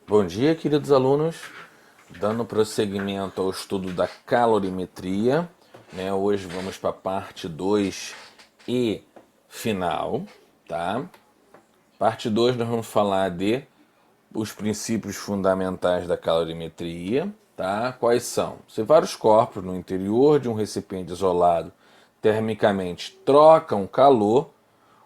Bom dia, queridos alunos. Dando prosseguimento ao estudo da calorimetria, né? Hoje vamos para a parte 2 e final, tá? Parte 2 nós vamos falar de os princípios fundamentais da calorimetria, tá? Quais são? Se vários corpos no interior de um recipiente isolado termicamente trocam calor,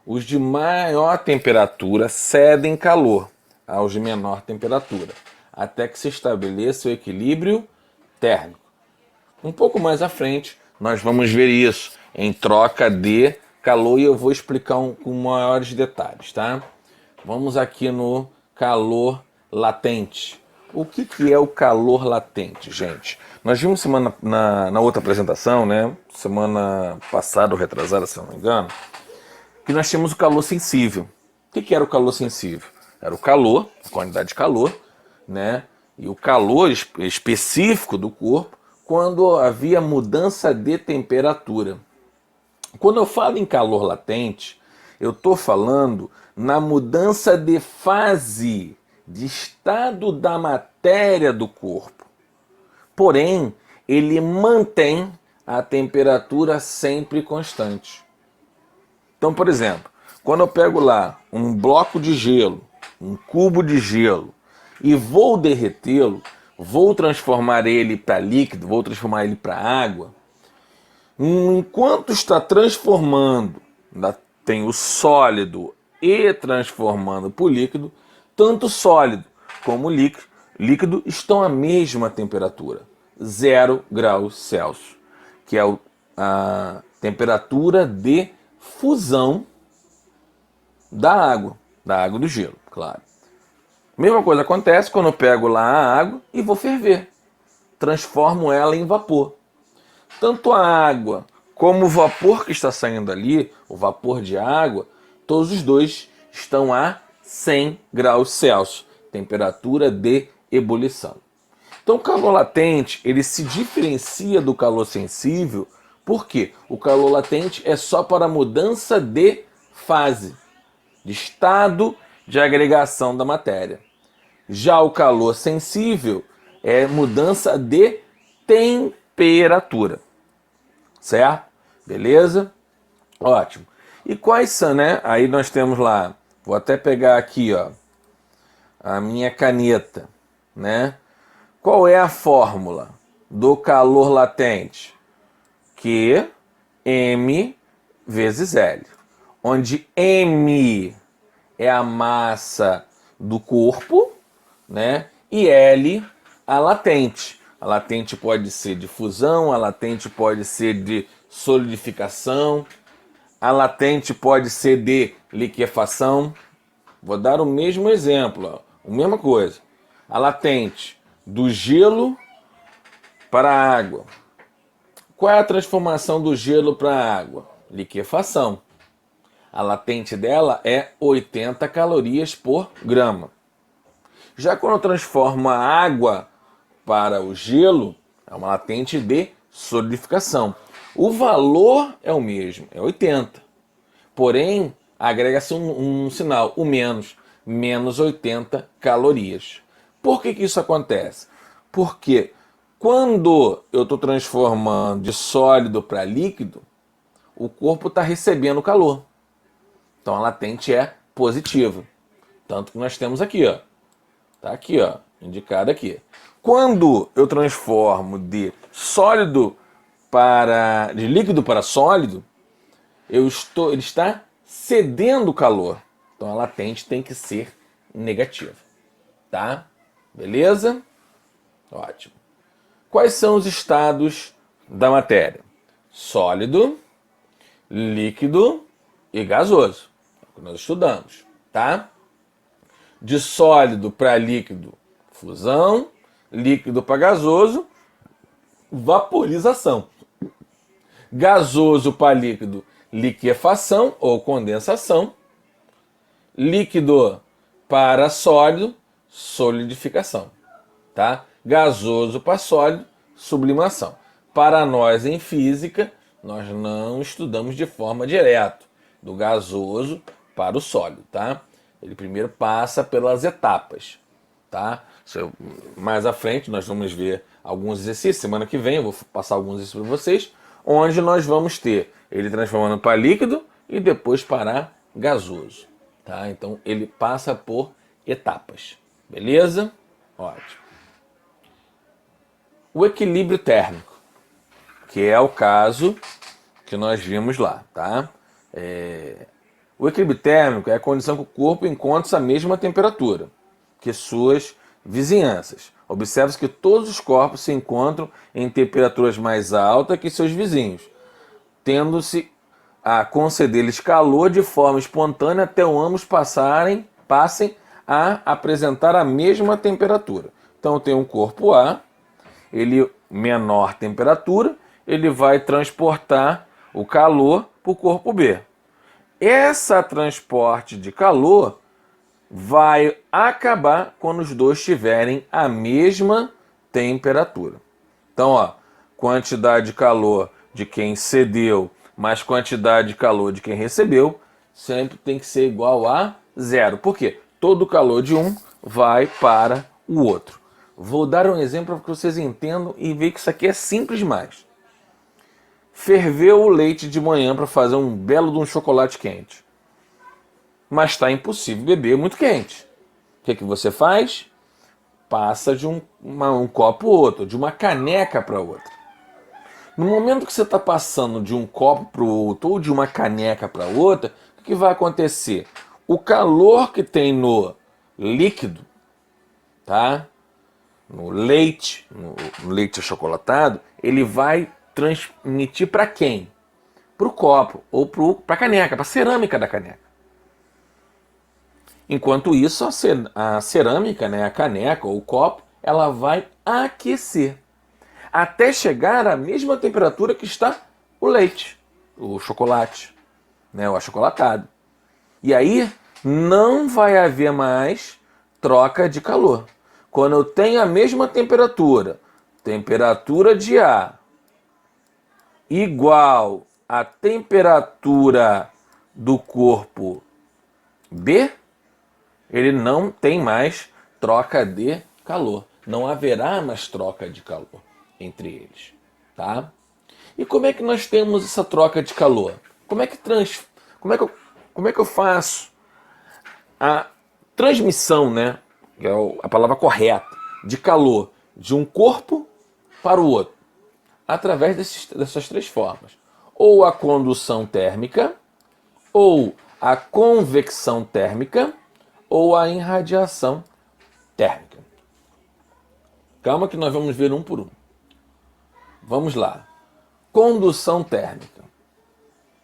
os de maior temperatura cedem calor aos de menor temperatura, até que se estabeleça o equilíbrio térmico. Um pouco mais à frente, nós vamos ver isso em troca de calor e eu vou explicar com maiores detalhes, tá? Vamos aqui no calor latente. O que é o calor latente, gente? Nós vimos na outra apresentação, né? Semana passada ou retrasada, se eu não me engano, que nós tínhamos o calor sensível. O que era o calor sensível? Era o calor, a quantidade de calor, né? E o calor específico do corpo quando havia mudança de temperatura. Quando eu falo em calor latente, eu estou falando na mudança de fase, de estado da matéria do corpo. Porém, ele mantém a temperatura sempre constante. Então, por exemplo, quando eu pego lá um bloco de gelo, um cubo de gelo, e vou derretê-lo, vou transformar ele para líquido, vou transformar ele para água, enquanto está transformando, tem o sólido e transformando para o líquido, tanto o sólido como o líquido estão à mesma temperatura, 0 graus Celsius, que é a temperatura de fusão da água do gelo, claro. Mesma coisa acontece quando eu pego lá a água e vou ferver. Transformo ela em vapor. Tanto a água como o vapor que está saindo ali, o vapor de água, todos os dois estão a 100 graus Celsius, temperatura de ebulição. Então o calor latente, ele se diferencia do calor sensível, porque o calor latente é só para mudança de fase, de estado de agregação da matéria. Já o calor sensível é mudança de temperatura. Certo? Beleza? Ótimo. E quais são, né? Aí nós temos lá, vou até pegar aqui, ó, a minha caneta, né? Qual é a fórmula do calor latente? Q M vezes L, onde M é a massa do corpo, né? E L a latente. A latente pode ser de fusão, a latente pode ser de solidificação, a latente pode ser de liquefação. Vou dar o mesmo exemplo, ó, a mesma coisa. A latente do gelo para a água. Qual é a transformação do gelo para a água? Liquefação. A latente dela é 80 calorias por grama. Já quando eu transformo a água para o gelo, é uma latente de solidificação. O valor é o mesmo, é 80. Porém, agrega-se um sinal, o menos, menos 80 calorias. Por que isso acontece? Porque quando eu estou transformando de sólido para líquido, o corpo está recebendo calor. Então a latente é positiva. Tanto que nós temos aqui, ó. Tá aqui, ó, indicado aqui. Quando eu transformo de líquido para sólido, ele está cedendo calor. Então a latente tem que ser negativa, tá? Beleza? Ótimo. Quais são os estados da matéria? Sólido, líquido e gasoso. É o que nós estudamos, tá? De sólido para líquido, fusão, líquido para gasoso, vaporização. Gasoso para líquido, liquefação ou condensação. Líquido para sólido, solidificação. Tá? Gasoso para sólido, sublimação. Para nós em física, nós não estudamos de forma direta, do gasoso para o sólido, tá? Ele primeiro passa pelas etapas. tá? Mais à frente nós vamos ver alguns exercícios, semana que vem eu vou passar alguns exercícios para vocês, onde nós vamos ter ele transformando para líquido e depois para gasoso, tá? Então ele passa por etapas, beleza? Ótimo. O equilíbrio térmico, que é o caso que nós vimos lá, tá? O equilíbrio térmico é a condição que o corpo encontra a mesma temperatura que suas vizinhanças. Observe-se que todos os corpos se encontram em temperaturas mais altas que seus vizinhos, tendo-se a conceder-lhes calor de forma espontânea até ambos passem a apresentar a mesma temperatura. Então tem um corpo A, ele menor temperatura, ele vai transportar o calor para o corpo B. Esse transporte de calor vai acabar quando os dois tiverem a mesma temperatura. Então, ó, quantidade de calor de quem cedeu mais quantidade de calor de quem recebeu sempre tem que ser igual a zero. Por quê? Todo o calor de um vai para o outro. Vou dar um exemplo para que vocês entendam e vejam que isso aqui é simples demais. Ferveu o leite de manhã para fazer um belo de um chocolate quente. Mas está impossível beber muito quente. O que você faz? Passa de um copo para o outro, de uma caneca para outra. No momento que você está passando de um copo para o outro ou de uma caneca para outra, o que vai acontecer? O calor que tem no líquido, tá? No leite achocolatado, ele vai transmitir para quem? Para o copo ou para a caneca, para a cerâmica da caneca. Enquanto isso, a cerâmica, né, a caneca ou o copo, ela vai aquecer até chegar à mesma temperatura que está o leite, o chocolate, né, o achocolatado. E aí não vai haver mais troca de calor. Quando eu tenho a mesma temperatura, temperatura de A igual à temperatura do corpo B, ele não tem mais troca de calor. Não haverá mais troca de calor entre eles, tá? E como é que nós temos essa troca de calor? Como é que eu faço a transmissão, né? Que é a palavra correta, de calor de um corpo para o outro? Através dessas três formas. Ou a condução térmica, ou a convecção térmica, ou a irradiação térmica. Calma que nós vamos ver um por um. Vamos lá. Condução térmica.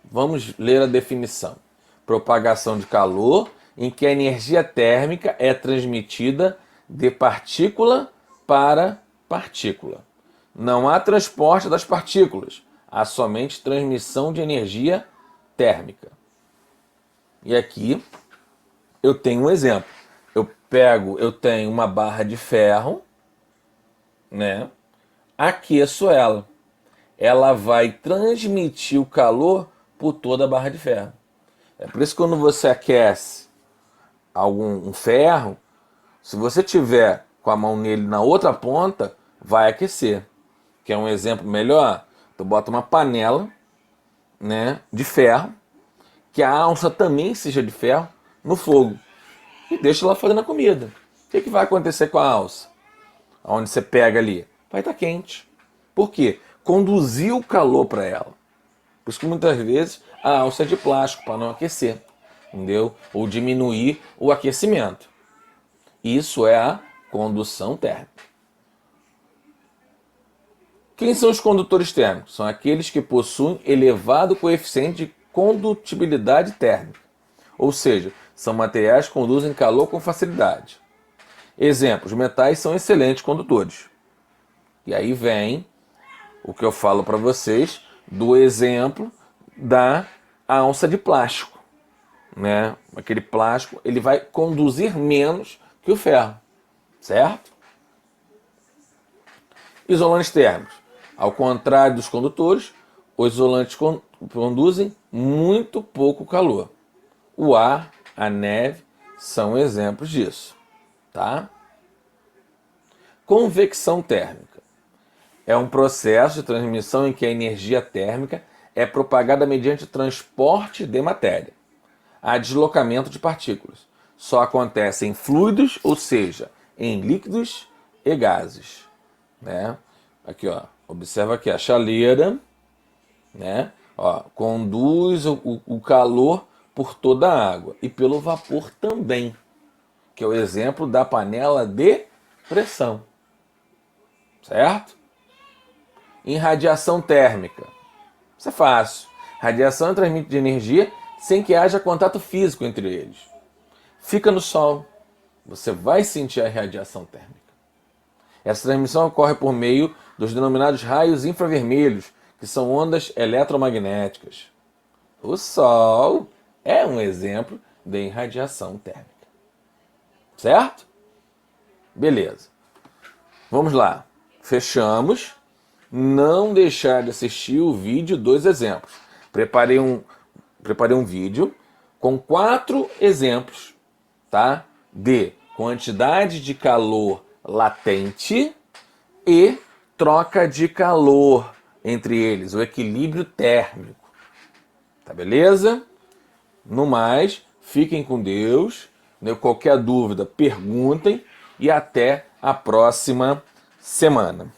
Vamos ler a definição. Propagação de calor em que a energia térmica é transmitida de partícula para partícula. Não há transporte das partículas, há somente transmissão de energia térmica. E aqui eu tenho um exemplo. Eu tenho uma barra de ferro, né? Aqueço ela. Ela vai transmitir o calor por toda a barra de ferro. É por isso que quando você aquece um ferro, se você tiver com a mão nele na outra ponta, vai aquecer. Quer um exemplo melhor? Tu bota uma panela, né, de ferro, que a alça também seja de ferro, no fogo. E deixa ela fazendo a comida. O que vai acontecer com a alça? Onde você pega ali? Vai estar quente. Por quê? Conduziu o calor para ela. Por isso que muitas vezes a alça é de plástico para não aquecer, entendeu? Ou diminuir o aquecimento. Isso é a condução térmica. Quem são os condutores térmicos? São aqueles que possuem elevado coeficiente de condutibilidade térmica. Ou seja, são materiais que conduzem calor com facilidade. Exemplo, os metais são excelentes condutores. E aí vem o que eu falo para vocês do exemplo da alça de plástico, né? Aquele plástico, ele vai conduzir menos que o ferro, certo? Isolantes térmicos. Ao contrário dos condutores, os isolantes conduzem muito pouco calor. O ar, a neve são exemplos disso, tá? Convecção térmica é um processo de transmissão em que a energia térmica é propagada mediante transporte de matéria. Há deslocamento de partículas. Só acontece em fluidos, ou seja, em líquidos e gases. Né? Aqui, ó, observa aqui a chaleira, né? Ó, conduz o calor por toda a água e pelo vapor também, que é o exemplo da panela de pressão. Certo? Em radiação térmica. Isso é fácil. Radiação é transmite de energia sem que haja contato físico entre eles. Fica no sol, você vai sentir a radiação térmica. Essa transmissão ocorre por meio dos denominados raios infravermelhos, que são ondas eletromagnéticas. O sol é um exemplo de irradiação térmica. Certo? Beleza. Vamos lá. Fechamos. Não deixar de assistir o vídeo dos exemplos. Preparei um vídeo com 4 exemplos, tá? De quantidade de calor latente e troca de calor entre eles, o equilíbrio térmico. Tá beleza? No mais, fiquem com Deus. Qualquer dúvida, perguntem e até a próxima semana.